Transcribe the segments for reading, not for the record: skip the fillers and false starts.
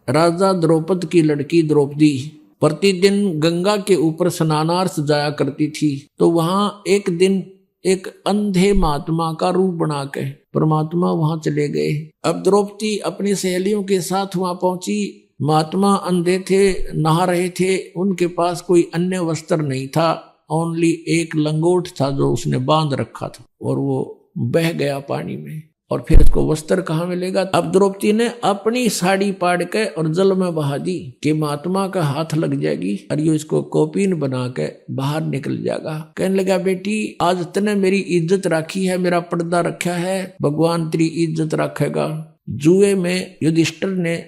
राजा द्रौपद की लड़की द्रौपदी प्रतिदिन गंगा के ऊपर स्नानार्थ जाया करती थी। तो वहां एक दिन एक अंधे महात्मा का रूप बना के परमात्मा वहां चले गए। अब द्रौपदी अपनी सहेलियों के साथ वहां पहुंची। महात्मा अंधे थे, नहा रहे थे, उनके पास कोई अन्य वस्त्र नहीं था, ओनली एक लंगोट था जो उसने बांध रखा था और वो बह गया पानी में। और फिर उसको वस्त्र कहाँ मिलेगा? अब द्रौपदी ने अपनी साड़ी पाड़ के और जल में बहा दी कि महात्मा का हाथ लग जाएगी और ये इसको कौपीन बना के बाहर निकल जाएगा। कहने लगा, बेटी आज तने मेरी इज्जत राखी है, मेरा पर्दा रखा है, भगवान तेरी इज्जत रखेगा। जुए में युधिष्ठिर ने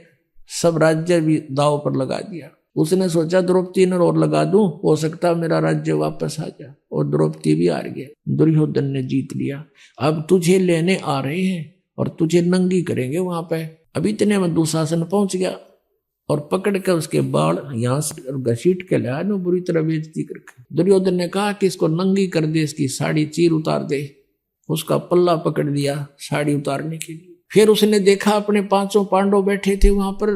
सब राज्य भी दाव पर लगा दिया। उसने सोचा द्रौपदी ने और लगा दूं, हो सकता मेरा राज्य वापस आ जाए, और द्रौपदी भी हार गया। दुर्योधन ने जीत लिया। अब तुझे लेने आ रहे हैं और तुझे नंगी करेंगे वहां पे। अब इतने में दुशासन पहुंच गया और पकड़ कर उसके बाल यहां से घसीट के लाया, नो बुरी तरह बेइज्जती करके। दुर्योधन ने कहा कि इसको नंगी कर दे, इसकी साड़ी चीर उतार दे। उसका पल्ला पकड़ दिया साड़ी उतारने के लिए। फिर उसने देखा अपने 5 पांडव बैठे थे वहां पर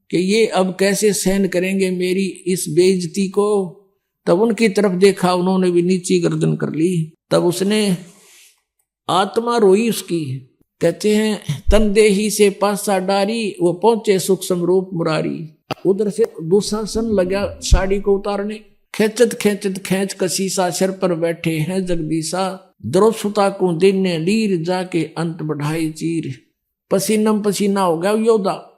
कि ये अब कैसे सहन करेंगे मेरी इस बेइज्जती को। तब उनकी तरफ देखा, उन्होंने भी नीची गर्दन कर ली। तब उसने आत्मा रोई उसकी। कहते हैं तन देही से पासा डारी, वो पहुंचे सुख समरूप मुरारी। उधर से दुशासन लगा साड़ी को उतारने। खेचत खेचत खेच कसीसा, सिर पर बैठे हैं जगदीशा। द्रौपदा को देने लीर, जाके अंत बढ़ाई चीर। पसीनम पसीना हो गया योद्धा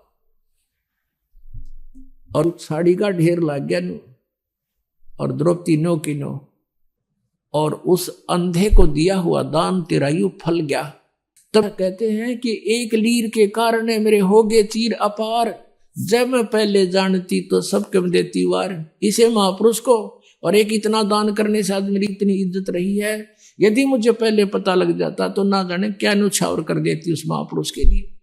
और साड़ी का ढेर लग गया नो, और द्रौपदी नो की नो। और उस अंधे को दिया हुआ दान तेरा यूं फल गया। तब कहते हैं कि एक लीर के कारण मेरे हो गए चीर अपार। जब मैं पहले जानती तो सब कम देती वार। इसे महापुरुष को और एक इतना दान करने से आज मेरी इतनी इज्जत रही है। यदि मुझे पहले पता लग जाता तो ना जाने क्या नुछावर कर देती उस महापुरुष के लिए।